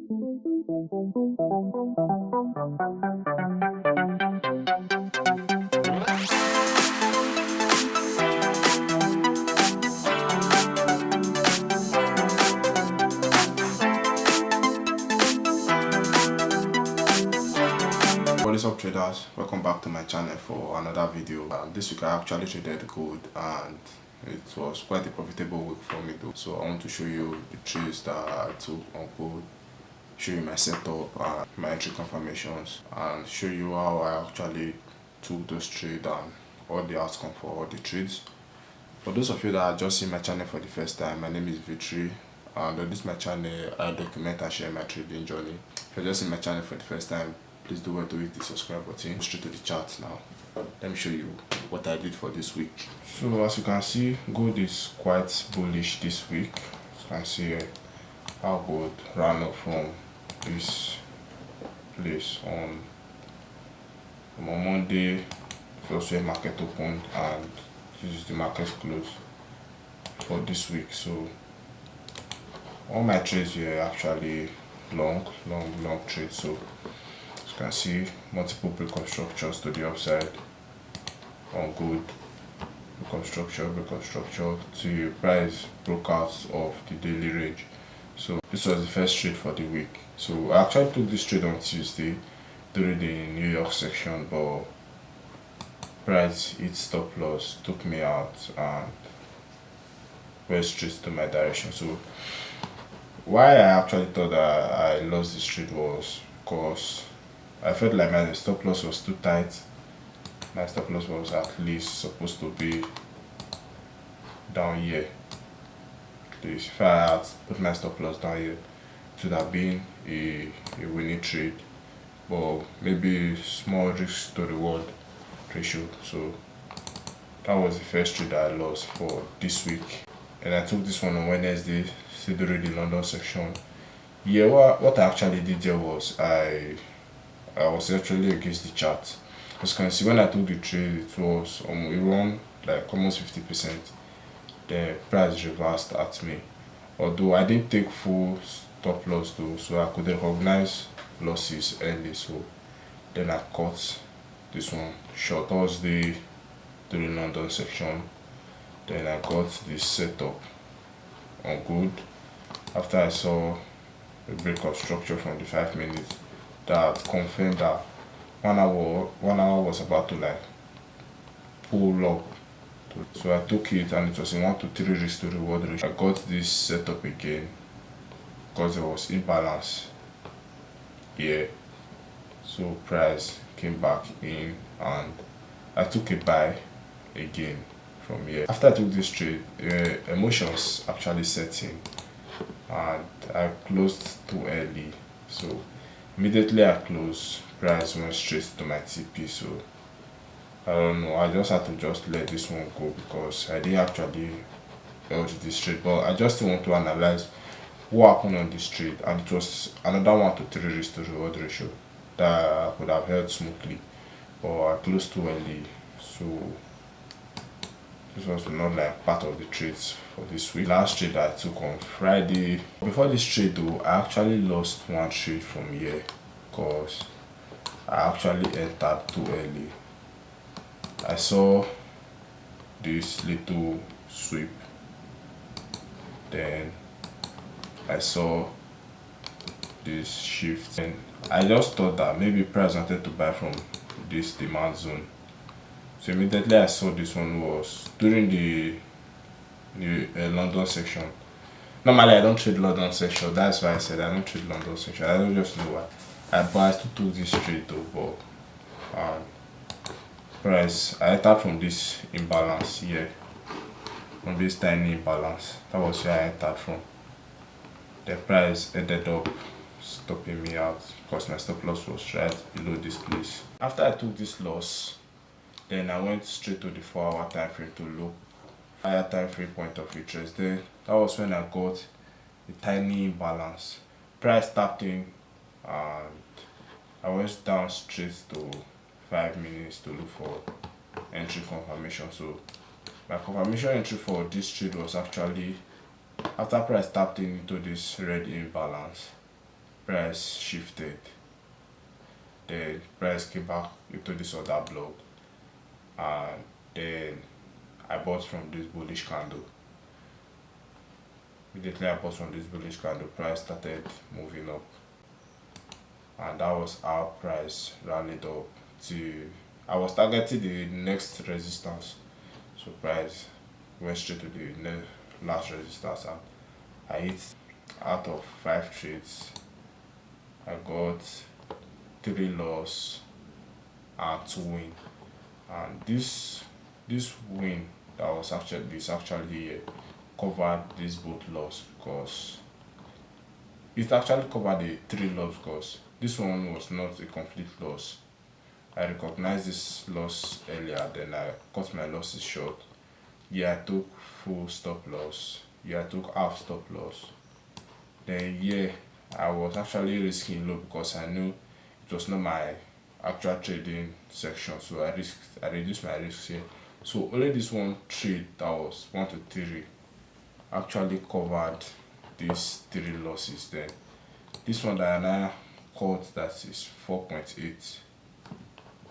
What is up, traders? Welcome back to my channel for another video. This week I actually traded gold and it was quite a profitable week for me though. So I want to show you the trades that I took on gold, show you my setup and my entry confirmations, and show you how I actually took those trades and all the outcome for all the trades. For those of you that are just seeing my channel for the first time, my name is Victory, and on this my channel I document and share my trading journey. If you're just seeing my channel for the first time, please do well to hit the subscribe button. Straight to the chart now. Let me show you what I did for this week. So as you can see, gold is quite bullish this week. As you can see how gold ran up from this place on Monday. It was where market opened, and this is the market close for this week. So all my trades were actually long trades. So you can see multiple breakup structures to the upside on gold. Breakup structure to price broke out of the daily range. So this was the first trade for the week. So I actually took this trade on Tuesday during the New York section, but price hit stop loss, took me out, and went straight to my direction. So why I actually thought that I lost this trade was because I felt like my stop loss was too tight. My stop loss was at least supposed to be down here. At least if I had put my stop loss down here, it would have been a winning trade, but maybe small risk to reward ratio. So that was the first trade that I lost for this week, and I took this one on Wednesday, still during the London section. Yeah, what I actually did there was I was actually against the chart. As you can see, when I took the trade, it was it run like almost 50%. The price reversed at me, although I didn't take full stop loss though, so I could recognize losses early. So then I cut this one short. That was the during London section. Then I got this setup on gold after I saw a breakup structure from the 5 minutes that confirmed that 1 hour was about to like pull up. So I took it, and it was a 1 to 3 risk to reward ratio. I got this setup again because there was imbalance here. So price came back in and I took a buy again from here. After I took this trade, emotions actually set in and I closed too early. So immediately I closed, price went straight to my TP. So I don't know, I just had to just let this one go because I didn't actually hold this trade, but I just want to analyze what happened on this trade, and it was another 1 to 3 risk to reward ratio that I could have held smoothly, but I closed too early. So this was not like part of the trades for this week. Last trade I took on Friday. Before this trade though, I actually lost one trade from here because I actually entered too early. I saw this little sweep, then I saw this shift, and I just thought that maybe price wanted to buy from this demand zone. So immediately I saw this one was during the London section. Normally I don't trade London section, that's why I said I don't trade London section. I don't just know why. I still took this trade though, but price I entered from this imbalance here, from this tiny imbalance. That was where I entered from. The price ended up stopping me out because my stop loss was right below this place. After I took this loss, then I went straight to the 4-hour time frame to look higher time frame point of interest. Then that was when I got a tiny imbalance. Price tapped in and I went down straight to 5 minutes to look for entry confirmation. So my confirmation entry for this trade was actually after price tapped into this red imbalance. price shifted, then price came back into this other block, and then I bought from this bullish candle. Immediately I bought from this bullish candle, price started moving up, and that was how price rallied up to, I was targeting the next resistance, so price went straight to the last resistance, and I hit. Out of 5 trades, I got 3 loss and 2 win, and this win that was actually covered this both loss, because it actually covered the 3 loss, because this one was not a complete loss. I recognized this loss earlier, then I cut my losses short. Yeah, I took full stop loss. Yeah, I took half stop loss. Then yeah, I was actually risking low because I knew it was not my actual trading section, so I reduced my risks here. So only this one trade that was 1 to 3 actually covered these 3 losses. Then this one that I now caught, that is 4.8,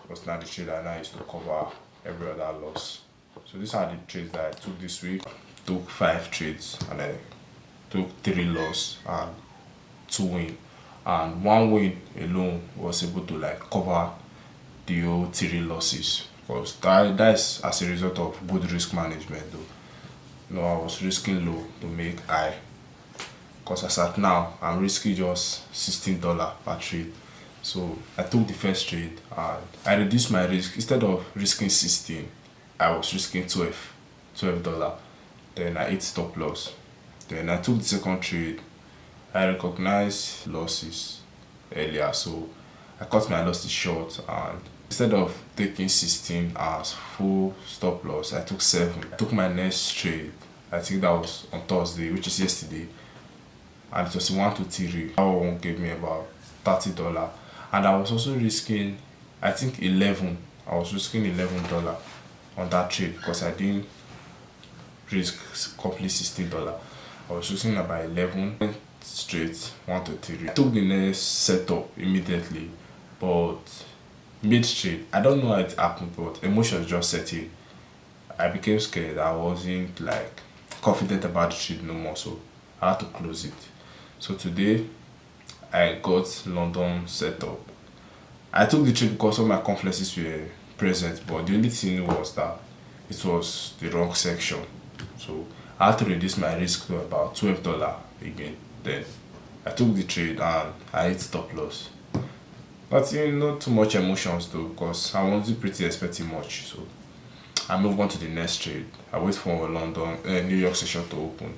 was not the trade that I now used to cover every other loss. So these are the trades that I took this week. Took 5 trades and I took 3 loss and 2 win, and 1 win alone was able to like cover the whole 3 losses, because that's as a result of good risk management though. I was risking low to make high, because as at now I'm risking just $16 per trade. So I took the first trade and I reduced my risk. Instead of risking 16, I was risking $12. Then I hit stop loss. Then I took the second trade. I recognized losses earlier, so I cut my losses short, and instead of taking 16 as full stop loss, I took 7. I took my next trade, I think that was on Thursday, which is yesterday, and it was 1 to 3. That one gave me about $30, and I was also risking, I think 11. I was risking $11 on that trade, because I didn't risk complete $16. I was risking about 11 straight 1 to 3. I took the next setup immediately, but mid trade, I don't know how it happened, but emotions just set in. I became scared. I wasn't like confident about the trade no more, so I had to close it. So today I got London set up. I took the trade because all my conferences were present, but the only thing was that it was the wrong section. So I had to reduce my risk to about $12 again. Then I took the trade and I hit stop loss. But not too much emotions though, because I wasn't pretty expecting much. So I moved on to the next trade. I wait for New York session to open.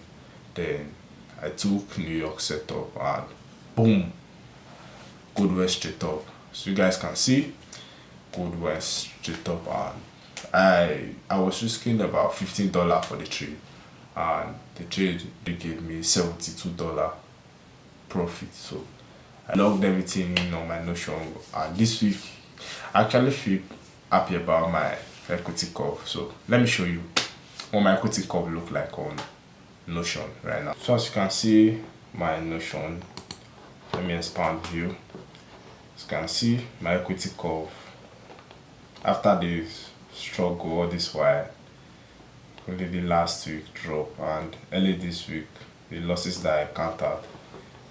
Then I took New York setup and boom, good west straight up. So you guys can see, good west straight up, and I was risking about $15 for the trade, and the trade they gave me $72 profit. So I logged everything in on my Notion, and this week I actually feel happy about my equity curve. So let me show you what my equity curve look like on Notion right now. So as you can see my Notion, let me expand view. As you can see my equity curve after this struggle all this while. Only the last week drop, and early this week the losses that I encountered,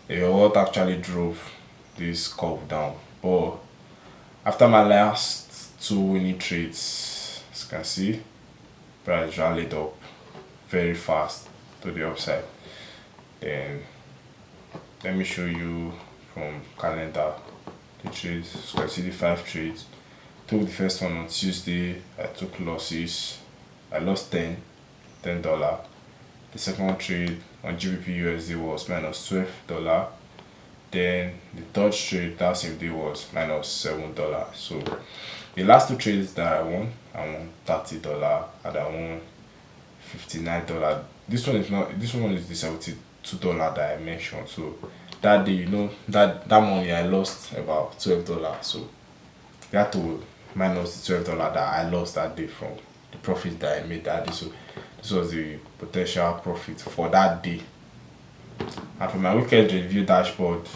what actually drove this curve down. But after my last 2 winning trades, as you can see, price rallied up very fast to the upside. Then let me show you from calendar the trades. So you can see the 5 trades. Took the first one on Tuesday. I took losses. I lost $10. The second trade on GBP USD was minus $12. Then the third trade that same day was minus $7. So the last 2 trades that I won $30 and I won $59. This one is not. This one is the $72 that I mentioned. So that day, that money I lost about $12. So you have to minus the $12 that I lost that day from the profit that I made that day. So this was the potential profit for that day. And for my weekend review dashboard,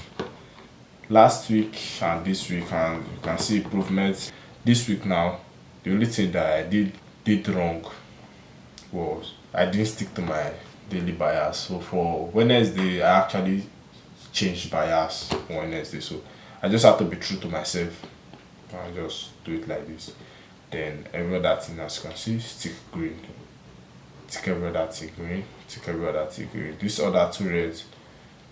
last week and this week, and you can see improvements. This week now, the only thing that I did wrong was I didn't stick to my daily bias. So for Wednesday, I actually changed bias on Wednesday. So I just have to be true to myself and just do it like this. Then every other thing, as you can see, stick green. Tick every other thing green. Tick every other thing green. This other two reds.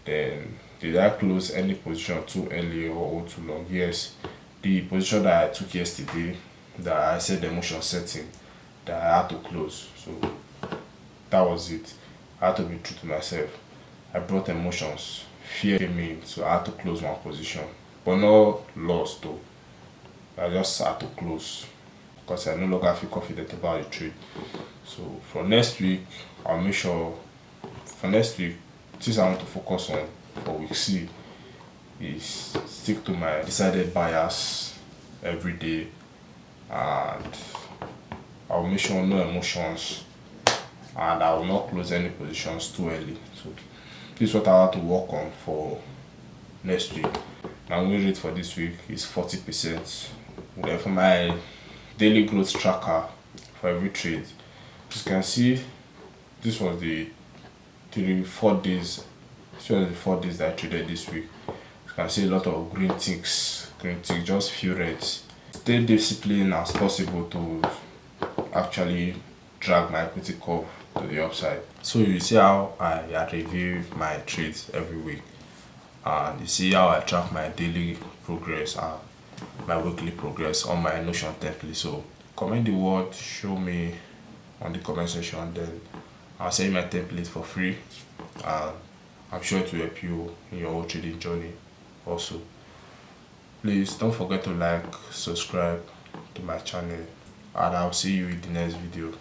Then did I close any position too early or too long? Yes. The position that I took yesterday, that I said the emotion setting, that I had to close. So that was it. I had to be true to myself. I brought emotions. Fear came in, so I had to close my position. But not lost though. I just had to close because I no longer feel confident about the trade. So for next week, I'll make sure for next week, things I want to focus on for week C is stick to my decided bias every day, and I'll make sure no emotions, and I will not close any positions too early. So this is what I have to work on for next week. My win rate for this week is 40%. Then for my daily growth tracker for every trade, as you can see, this was the 4 days. This was the 4 days that I traded this week. You can see a lot of green ticks, just few reds. Stay disciplined as possible to actually drag my equity curve to the upside. So you see how I review my trades every week, and you see how I track my daily progress and my weekly progress on my Notion template. So comment the word, show me on the comment section, then I'll send you my template for free, and I'm sure it will help you in your whole trading journey. Also, please don't forget to like, subscribe to my channel, and I'll see you in the next video.